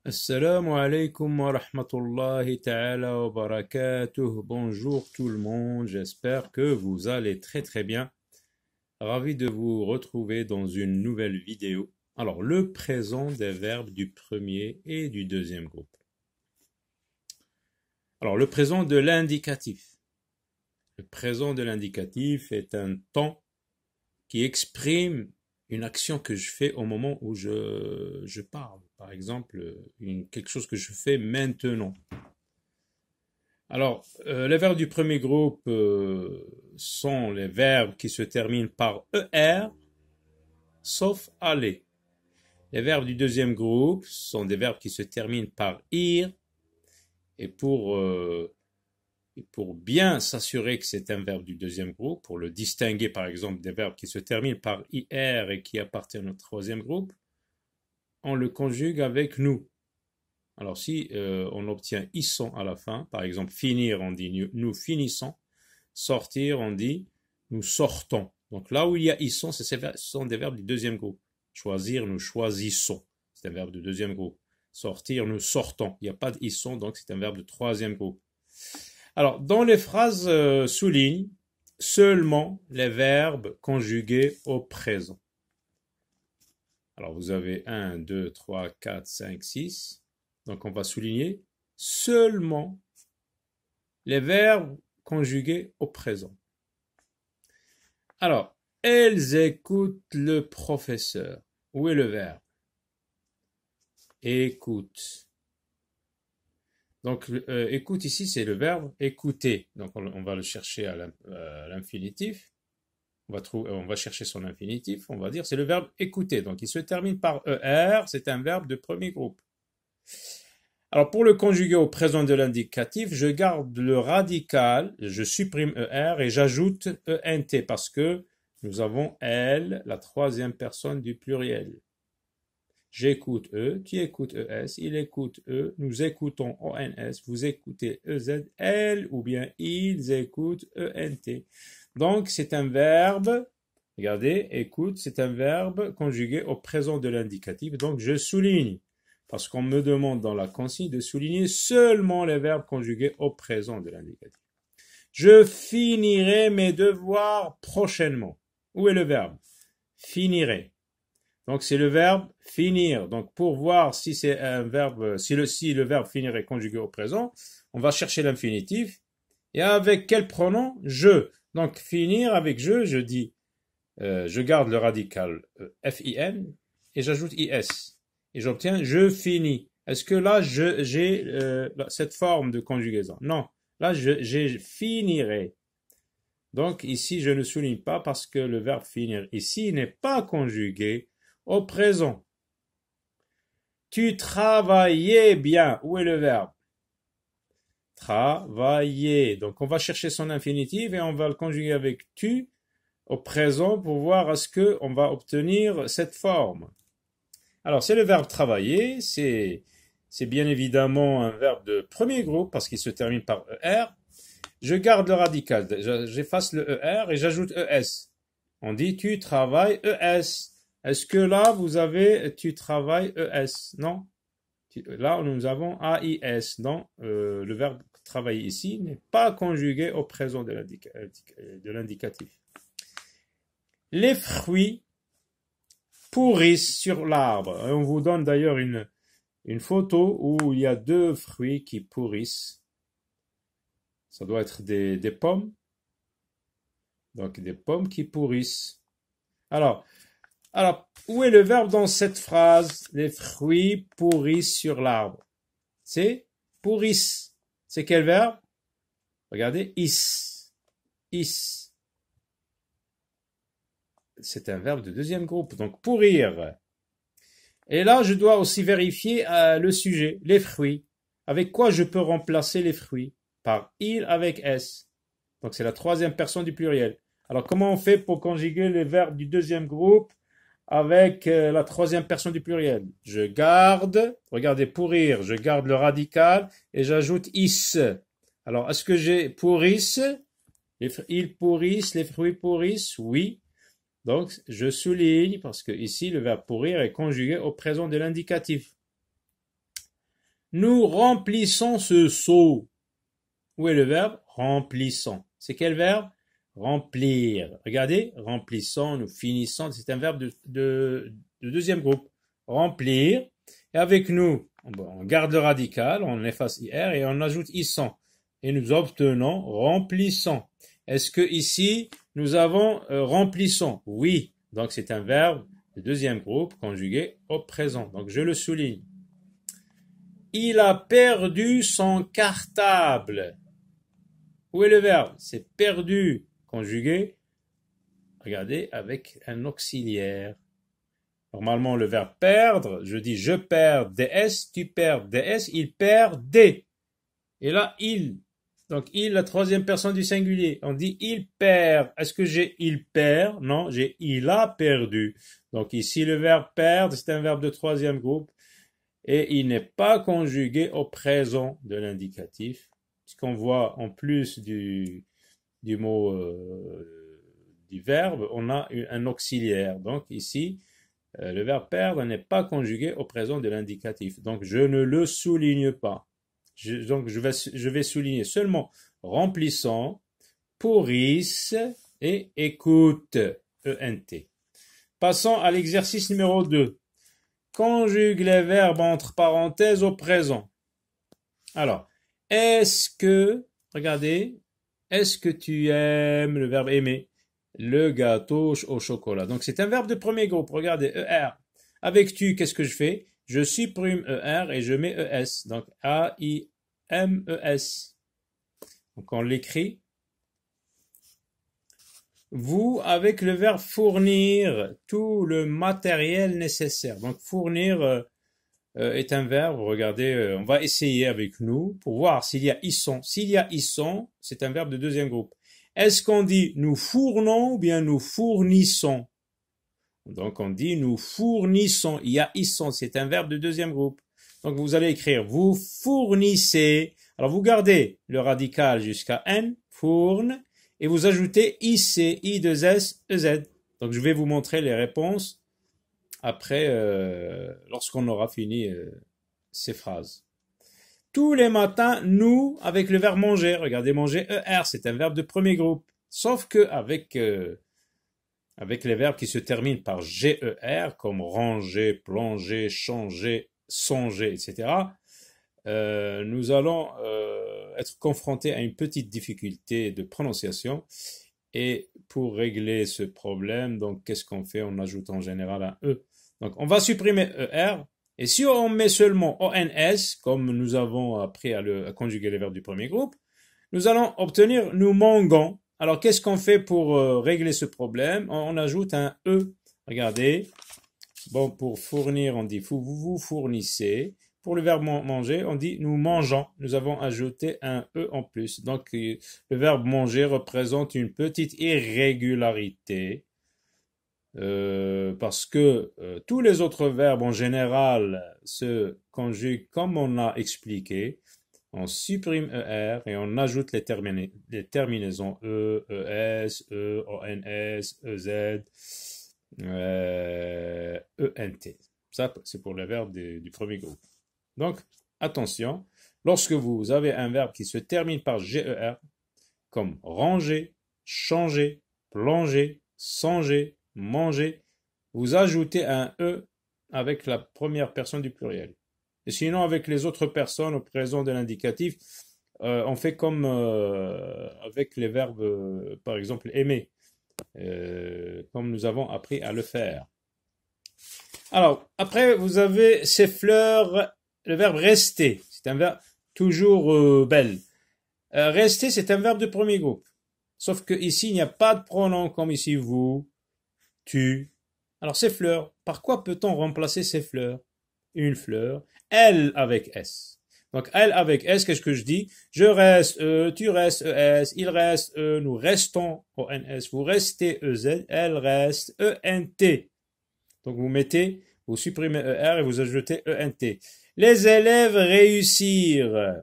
Assalamu alaikum wa rahmatullahi ta'ala wa barakatuh. Bonjour tout le monde, j'espère que vous allez très bien. Ravi de vous retrouver dans une nouvelle vidéo. Alors, le présent des verbes du premier et du deuxième groupe. Alors, le présent de l'indicatif. Le présent de l'indicatif est un temps qui exprime une action que je fais au moment où je parle. Par exemple, quelque chose que je fais maintenant. Alors, les verbes du premier groupe sont les verbes qui se terminent par ER, sauf aller. Les verbes du deuxième groupe sont des verbes qui se terminent par IR. Et pour bien s'assurer que c'est un verbe du deuxième groupe, pour le distinguer par exemple des verbes qui se terminent par IR et qui appartiennent au troisième groupe, on le conjugue avec nous. Alors si on obtient isson à la fin, par exemple finir on dit nous finissons, sortir on dit nous sortons. Donc là où il y a isson, ce sont des verbes du deuxième groupe. Choisir, nous choisissons, c'est un verbe du deuxième groupe. Sortir, nous sortons. Il n'y a pas de isson, donc c'est un verbe de troisième groupe. Alors, dans les phrases souligne seulement les verbes conjugués au présent. Alors, vous avez 1, 2, 3, 4, 5, 6. Donc, on va souligner seulement les verbes conjugués au présent. Alors, elles écoutent le professeur. Où est le verbe? Écoute. Donc, écoute ici, c'est le verbe écouter. Donc, on va le chercher à l'infinitif. On va chercher son infinitif. On va dire c'est le verbe écouter. Donc, il se termine par ER. C'est un verbe de premier groupe. Alors, pour le conjuguer au présent de l'indicatif, je garde le radical, je supprime ER et j'ajoute ENT parce que nous avons elle, la troisième personne du pluriel. J'écoute E, tu écoutes ES, il écoute E, nous écoutons ONS, vous écoutez EZ, elle ou bien ils écoutent ENT. Donc c'est un verbe, regardez, écoute, c'est un verbe conjugué au présent de l'indicatif. Donc je souligne, parce qu'on me demande dans la consigne de souligner seulement les verbes conjugués au présent de l'indicatif. Je finirai mes devoirs prochainement. Où est le verbe? Finirai. Donc, c'est le verbe finir. Donc, pour voir si c'est un verbe, si le verbe finir est conjugué au présent, on va chercher l'infinitif. Et avec quel pronom? Je. Donc, finir avec je dis, je garde le radical fin et j'ajoute is. Et j'obtiens je finis. Est-ce que là, j'ai cette forme de conjugaison? Non. Là, j'ai finirai. Donc, ici, je ne souligne pas parce que le verbe finir ici n'est pas conjugué au présent. Tu travaillais bien. Où est le verbe? Travailler. Donc, on va chercher son infinitif et on va le conjuguer avec tu au présent pour voir est-ce qu'on va obtenir cette forme. Alors, c'est le verbe travailler. C'est bien évidemment un verbe de premier groupe parce qu'il se termine par ER. Je garde le radical. J'efface le ER et j'ajoute ES. On dit tu travailles ES. Est-ce que là, vous avez tu travailles ES? Non. Là, nous avons AIS. Donc, le verbe travailler ici n'est pas conjugué au présent de l'indicatif. Les fruits pourrissent sur l'arbre. On vous donne d'ailleurs une photo où il y a deux fruits qui pourrissent. Ça doit être des pommes. Donc, des pommes qui pourrissent. Alors, où est le verbe dans cette phrase? Les fruits pourrissent sur l'arbre. C'est pourrissent. C'est quel verbe? Regardez, is. Is. C'est un verbe de deuxième groupe. Donc, pourrir. Et là, je dois aussi vérifier le sujet, les fruits. Avec quoi je peux remplacer les fruits? Par il avec s. Donc, c'est la troisième personne du pluriel. Alors, comment on fait pour conjuguer les verbes du deuxième groupe avec la troisième personne du pluriel? Je garde, regardez, pourrir, je garde le radical et j'ajoute is. Alors, est-ce que j'ai pourrissent? Ils pourrissent, les fruits pourrissent? Oui. Donc, je souligne parce que ici, le verbe pourrir est conjugué au présent de l'indicatif. Nous remplissons ce seau. Où est le verbe? Remplissons. C'est quel verbe? Remplir. Regardez, remplissons, nous finissons. C'est un verbe de deuxième groupe. Remplir. Et avec nous, on garde le radical, on efface IR et on ajoute ISON. Et nous obtenons remplissons. Est-ce que ici, nous avons remplissons? Oui. Donc c'est un verbe de deuxième groupe conjugué au présent. Donc je le souligne. Il a perdu son cartable. Où est le verbe? C'est perdu, conjugué, regardez, avec un auxiliaire. Normalement, le verbe perdre, je dis je perds DS, tu perds DS, il perd D. Et là, il. Donc, il, la troisième personne du singulier. On dit il perd. Est-ce que j'ai il perd? Non, j'ai il a perdu. Donc, ici, le verbe perdre, c'est un verbe de troisième groupe. Et il n'est pas conjugué au présent de l'indicatif. Puisqu'on voit en plus du mot du verbe, on a un auxiliaire. Donc ici, le verbe perdre n'est pas conjugué au présent de l'indicatif. Donc je ne le souligne pas. Donc je vais souligner seulement remplissant, pourrisse et écoute, ENT. Passons à l'exercice numéro 2. Conjugue les verbes entre parenthèses au présent. Alors, est-ce que, regardez, est-ce que tu aimes, le verbe aimer, le gâteau au chocolat? Donc c'est un verbe de premier groupe, regardez, ER. Avec tu, qu'est-ce que je fais? Je supprime ER et je mets ES, donc A-I-M-E-S. Donc on l'écrit. Vous, avec le verbe fournir tout le matériel nécessaire. Donc fournir est un verbe, regardez, on va essayer avec nous pour voir s'il y a isson. S'il y a isson, c'est un verbe de deuxième groupe. Est-ce qu'on dit nous fournons ou bien nous fournissons? Donc on dit nous fournissons, il y a isson, c'est un verbe de deuxième groupe. Donc vous allez écrire vous fournissez. Alors vous gardez le radical jusqu'à N, fourne, et vous ajoutez IC, I2S, EZ. Donc je vais vous montrer les réponses après, lorsqu'on aura fini ces phrases. Tous les matins, nous, avec le verbe manger, regardez, manger, ER, c'est un verbe de premier groupe. Sauf que avec les verbes qui se terminent par GER, comme ranger, plonger, changer, songer, etc., nous allons être confrontés à une petite difficulté de prononciation. Et pour régler ce problème, donc qu'est-ce qu'on fait? On ajoute en général un E. Donc on va supprimer ER. Et si on met seulement ONS, comme nous avons appris à conjuguer les verbes du premier groupe, nous allons obtenir nous mangons. Alors qu'est-ce qu'on fait pour régler ce problème? On ajoute un E. Regardez. Bon, pour fournir, on dit vous fournissez. Pour le verbe manger, on dit nous mangeons. Nous avons ajouté un E en plus. Donc, le verbe manger représente une petite irrégularité parce que tous les autres verbes en général se conjuguent comme on a expliqué. On supprime ER et on ajoute les terminaisons E, ES, E, ONS, EZ, ENT. Ça, c'est pour les verbes du premier groupe. Donc, attention, lorsque vous avez un verbe qui se termine par GER, comme ranger, changer, plonger, songer, manger, vous ajoutez un E avec la première personne du pluriel. Et sinon, avec les autres personnes au présent de l'indicatif, on fait comme avec les verbes, par exemple, aimer, comme nous avons appris à le faire. Alors, après, vous avez ces fleurs. Le verbe rester, c'est un verbe toujours belle. Rester, c'est un verbe de premier groupe. Sauf que ici, il n'y a pas de pronom comme ici vous, tu. Alors, ces fleurs, par quoi peut-on remplacer ces fleurs? Une fleur, elle avec S. Donc, elle avec S, qu'est-ce que je dis? Je reste, tu restes, ES, il reste, nous restons, ONS, vous restez, EZ, elle reste, ENT. Donc, vous supprimez ER et vous ajoutez ENT. Les élèves réussirent.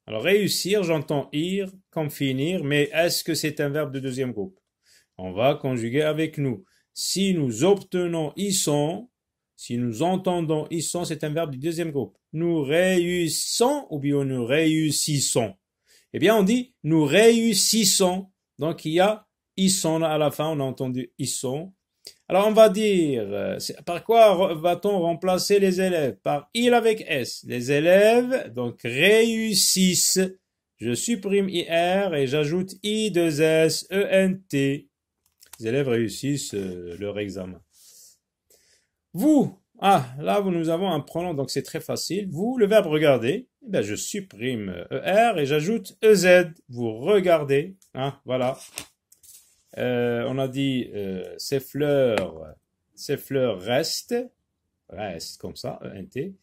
Alors, réussir, j'entends ir comme finir, mais est-ce que c'est un verbe de deuxième groupe? On va conjuguer avec nous. Si nous obtenons ils sont, Si nous entendons, ils sont, c'est un verbe du deuxième groupe. Nous réussissons ou bien nous réussissons. Eh bien, on dit nous réussissons. Donc, il y a ils sont à la fin, on a entendu ils sont. Alors, on va dire, par quoi va-t-on remplacer les élèves? Par il avec S. Les élèves, donc, réussissent. Je supprime IR et j'ajoute I2S, ENT. Les élèves réussissent leur examen. Vous, là, nous avons un pronom, donc c'est très facile. Vous, le verbe regarder, eh bien, je supprime ER et j'ajoute EZ. Vous regardez, voilà. On a dit ces fleurs restent comme ça, ENT.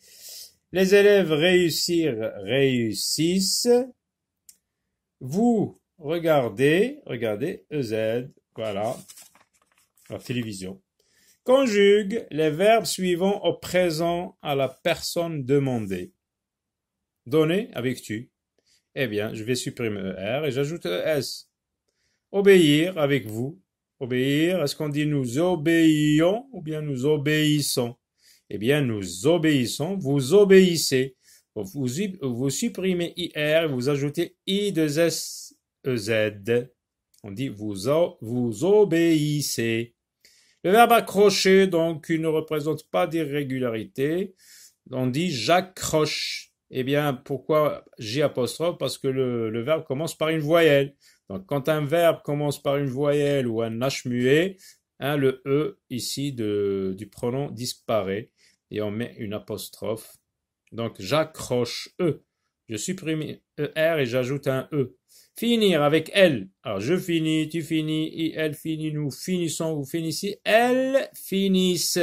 Les élèves réussissent. Vous regardez, EZ, voilà, la télévision. Conjugue les verbes suivants au présent à la personne demandée. Donner avec tu. Eh bien, je vais supprimer ER et j'ajoute ES. Obéir avec vous. Obéir, est-ce qu'on dit nous obéissons ou bien nous obéissons? Eh bien, nous obéissons, vous obéissez. Vous supprimez IR et vous ajoutez I2S, EZ. On dit vous obéissez. Le verbe accrocher, donc, il ne représente pas d'irrégularité. On dit j'accroche. Eh bien, pourquoi J apostrophe? Parce que le verbe commence par une voyelle. Donc, quand un verbe commence par une voyelle ou un H muet, le E ici du pronom disparaît et on met une apostrophe. Donc, j'accroche E. Je supprime ER et j'ajoute un E. Finir avec elle. Alors, je finis, tu finis, elle finit, nous finissons, vous finissez, elles finissent.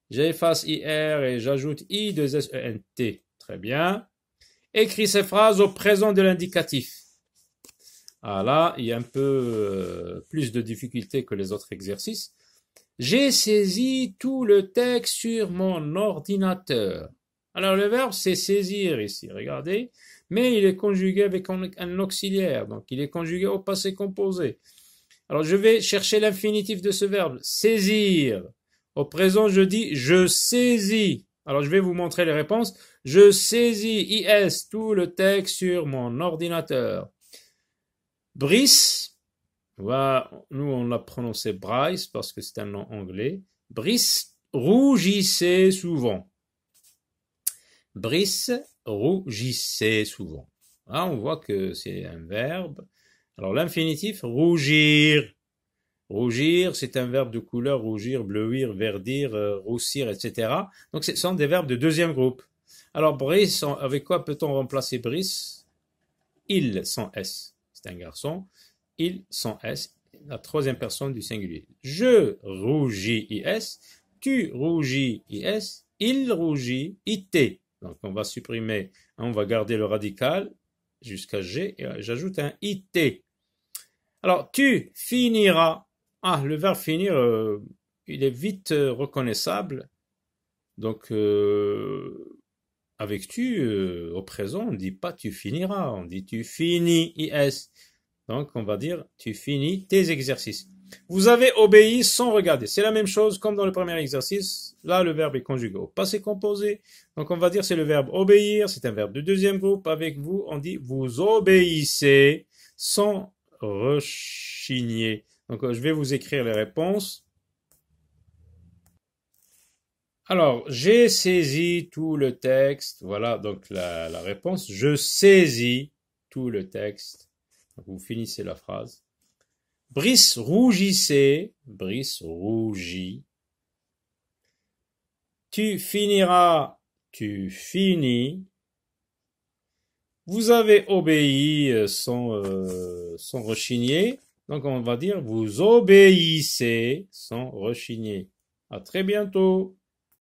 J'efface IR et j'ajoute I2SENT. Très bien. Écris ces phrases au présent de l'indicatif. Là, il y a un peu plus de difficultés que les autres exercices. J'ai saisi tout le texte sur mon ordinateur. Alors, le verbe, c'est saisir ici, regardez. Mais il est conjugué avec un auxiliaire. Donc, il est conjugué au passé composé. Alors, je vais chercher l'infinitif de ce verbe. Saisir. Au présent, je dis je saisis. Alors, je vais vous montrer les réponses. Je saisis, IS, tout le texte sur mon ordinateur. Brice, nous on l'a prononcé Bryce parce que c'est un nom anglais. Brice rougissait souvent. Brice rougissait souvent. Là, on voit que c'est un verbe. Alors, l'infinitif, rougir. Rougir, c'est un verbe de couleur, rougir, bleuir, verdir, roussir, etc. Donc, ce sont des verbes de deuxième groupe. Alors, Brice, avec quoi peut-on remplacer Brice? Il, sans S. C'est un garçon. Il, sans S. La troisième personne du singulier. Je rougis, IS. Tu rougis, IS. Il rougit, IT. Donc, on va supprimer, on va garder le radical jusqu'à G et j'ajoute un IT. Alors, tu finiras. Le verbe finir, il est vite reconnaissable. Donc, avec tu, au présent, on ne dit pas tu finiras, on dit tu finis, IS. Donc, on va dire tu finis tes exercices. Vous avez obéi sans regarder. C'est la même chose comme dans le premier exercice. Là, le verbe est conjugué au passé composé. Donc, on va dire c'est le verbe obéir. C'est un verbe de deuxième groupe. Avec vous, on dit vous obéissez sans rechigner. Donc, je vais vous écrire les réponses. Alors, j'ai saisi tout le texte. Voilà donc la réponse. Je saisis tout le texte. Donc, vous finissez la phrase. Brice rougissait. Brice rougit. Tu finiras. Tu finis. Vous avez obéi sans rechigner. Donc, on va dire vous obéissez sans rechigner. À très bientôt.